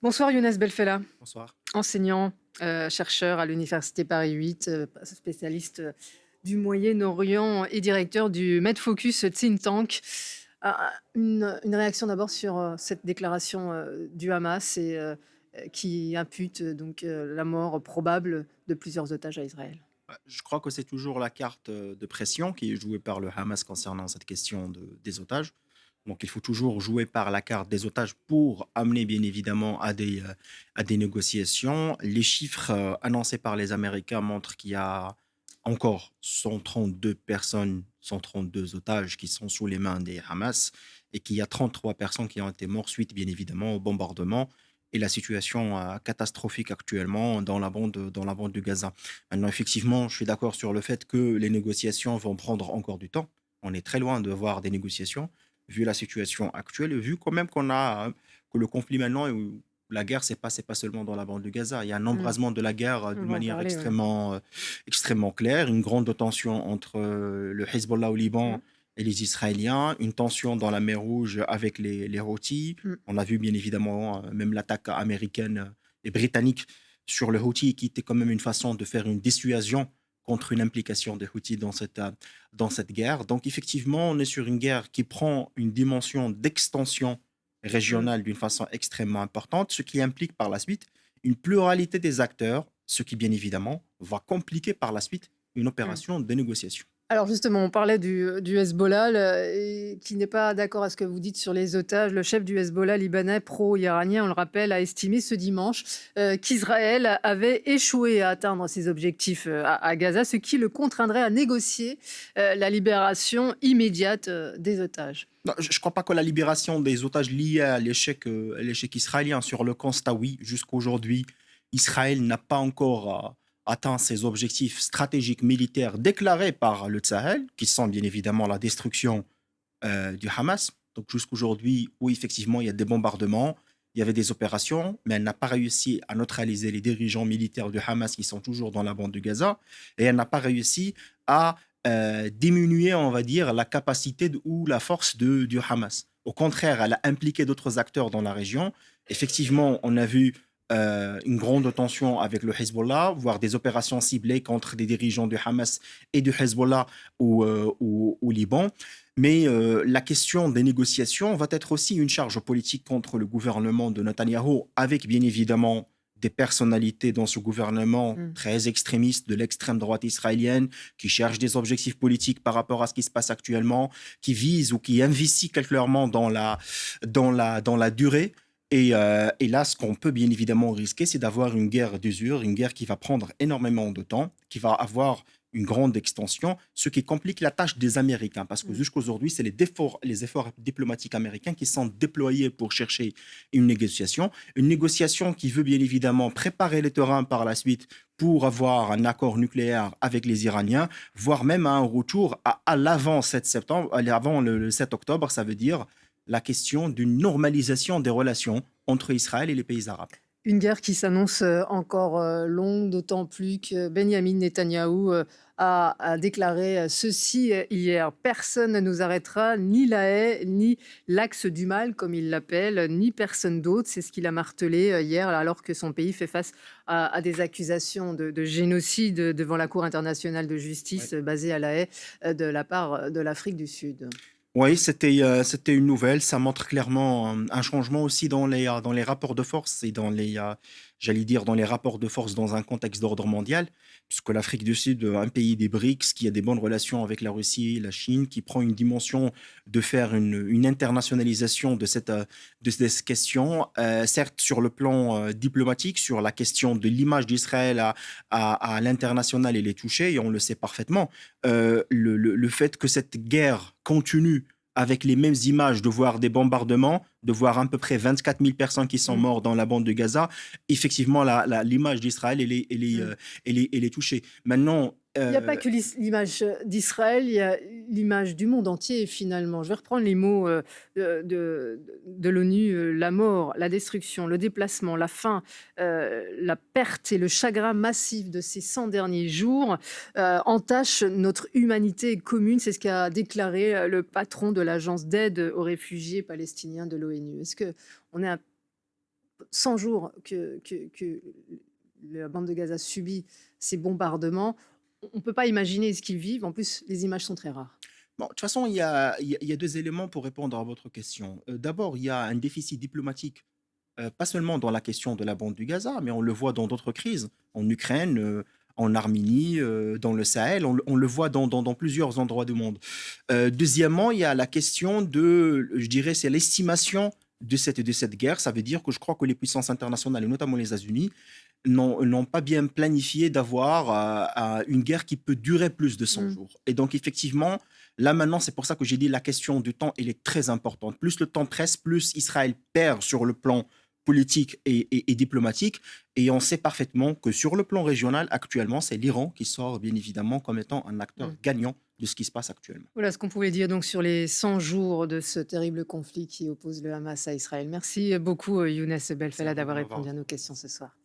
Bonsoir Younes Belfella, Bonsoir. enseignant, chercheur à l'université Paris 8, spécialiste, du Moyen-Orient et directeur du MedFocus think tank. Une réaction d'abord sur, cette déclaration, du Hamas qui impute, la mort probable de plusieurs otages à Israël. Je crois que c'est toujours la carte, de pression qui est jouée par le Hamas concernant cette question des otages. Donc il faut toujours jouer par la carte des otages pour amener bien évidemment à des négociations. Les chiffres, annoncés par les Américains montrent qu'il y a encore 132 personnes, 132 otages qui sont sous les mains des Hamas et qu'il y a 33 personnes qui ont été mortes suite bien évidemment au bombardement et la situation, catastrophique actuellement dans la bande de Gaza. Maintenant, effectivement, je suis d'accord sur le fait que les négociations vont prendre encore du temps. On est très loin de voir des négociations, vu la situation actuelle et vu quand même qu'on a, que le conflit maintenant, la guerre, c'est pas seulement dans la bande de Gaza. Il y a un Mmh, embrasement de la guerre on d'une va en manière parler, ouais. extrêmement claire, une grande tension entre le Hezbollah au Mmh, Liban et les Israéliens, une tension dans la mer Rouge avec les Houthis. mmh. On a vu bien évidemment même l'attaque américaine et britannique sur le Houthi, qui était quand même une façon de faire une dissuasion contre une implication des Houthis dans cette guerre. Donc effectivement, on est sur une guerre qui prend une dimension d'extension Mmh. régionale d'une façon extrêmement importante, ce qui implique par la suite une pluralité des acteurs, ce qui bien évidemment va compliquer par la suite une Mmh. opération de négociation. Alors justement, on parlait du Hezbollah, et qui n'est pas d'accord à ce que vous dites sur les otages. Le chef du Hezbollah libanais pro-iranien, on le rappelle, a estimé ce dimanche qu'Israël avait échoué à atteindre ses objectifs à Gaza, ce qui le contraindrait à négocier la libération immédiate des otages. Non, je ne crois pas que la libération des otages liée à l'échec israélien sur le constat, oui, jusqu'aujourd'hui, Israël n'a pas encore atteint ses objectifs stratégiques militaires déclarés par le Sahel, qui sont bien évidemment la destruction du Hamas. Donc jusqu'aujourd'hui, oui, effectivement, il y a des bombardements, il y avait des opérations, mais elle n'a pas réussi à neutraliser les dirigeants militaires du Hamas qui sont toujours dans la bande de Gaza, et elle n'a pas réussi à diminuer, on va dire, la capacité ou la force du Hamas. Au contraire, elle a impliqué d'autres acteurs dans la région. Effectivement, on a vu une grande tension avec le Hezbollah, voire des opérations ciblées contre des dirigeants du Hamas et du Hezbollah au Liban. Mais la question des négociations va être aussi une charge politique contre le gouvernement de Netanyahou, avec bien évidemment des personnalités dans ce gouvernement Mm. très extrémistes de l'extrême droite israélienne, qui cherchent des objectifs politiques par rapport à ce qui se passe actuellement, qui visent ou qui investissent clairement dans la durée. Et là, ce qu'on peut bien évidemment risquer, c'est d'avoir une guerre d'usure, une guerre qui va prendre énormément de temps, qui va avoir une grande extension, ce qui complique la tâche des Américains, parce que Mm. jusqu'aujourd'hui, c'est les efforts diplomatiques américains qui sont déployés pour chercher une négociation qui veut bien évidemment préparer les terrains par la suite pour avoir un accord nucléaire avec les Iraniens, voire même un retour à l'avant 7 septembre, avant le 7 octobre, ça veut dire la question d'une normalisation des relations entre Israël et les pays arabes. Une guerre qui s'annonce, encore, longue, d'autant plus que Benyamin Netanyahou, a déclaré, ceci, hier: «Personne ne nous arrêtera, ni la haie, ni l'axe du mal», comme il l'appelle, ni personne d'autre. C'est ce qu'il a martelé, hier, alors que son pays fait face à des accusations de génocide, devant la Cour internationale de Ouais. justice, basée à La Haye, de la part, de l'Afrique du Sud. Oui, c'était une nouvelle. Ça montre clairement un changement aussi dans les rapports de force et j'allais dire, dans les rapports de force dans un contexte d'ordre mondial, puisque l'Afrique du Sud, un pays des BRICS, qui a des bonnes relations avec la Russie et la Chine, qui prend une dimension de faire une internationalisation de cette question, certes sur le plan diplomatique, sur la question de l'image d'Israël à l'international, elle est touchée, et on le sait parfaitement. Le fait que cette guerre continue avec les mêmes images, de voir des bombardements, de voir à peu près 24 000 personnes qui sont Mmh, mortes dans la bande de Gaza, effectivement, l'image d'Israël, mmh. elle est touchée. Maintenant, Il y a pas que l'image, d'Israël, il y a l'image du monde entier finalement. Je vais reprendre les mots, de l'ONU, la mort, la destruction, le déplacement, la faim, la perte et le chagrin massif de ces 100 derniers jours, entachent notre humanité commune. C'est ce qu'a déclaré, le patron de l'agence d'aide aux réfugiés palestiniens de l'ONU. Est-ce qu'on est un 100 jours que la bande de Gaza subit ces bombardements, on ne peut pas imaginer ce qu'ils vivent. En plus, les images sont très rares. Bon, de toute façon, il y a 2 éléments pour répondre à votre question. D'abord, il y a un déficit diplomatique, pas seulement dans la question de la bande du Gaza, mais on le voit dans d'autres crises, en Ukraine, en Arménie, dans le Sahel, on le voit dans plusieurs endroits du monde. Deuxièmement, il y a la question de, je dirais, c'est l'estimation de cette guerre. Ça veut dire que je crois que les puissances internationales, et notamment les États-Unis, n'ont pas bien planifié d'avoir une guerre qui peut durer plus de 100 Mmh. jours. Et donc, effectivement, là maintenant, c'est pour ça que j'ai dit la question du temps, elle est très importante. Plus le temps presse, plus Israël perd sur le plan politique et diplomatique. Et on sait parfaitement que sur le plan régional, actuellement, c'est l'Iran qui sort bien évidemment comme étant un acteur Mmh. gagnant de ce qui se passe actuellement. Voilà ce qu'on pouvait dire donc sur les 100 jours de ce terrible conflit qui oppose le Hamas à Israël. Merci beaucoup, Younes C'est à Belfella, vous de d'avoir m'avoir répondu à nos questions ce soir.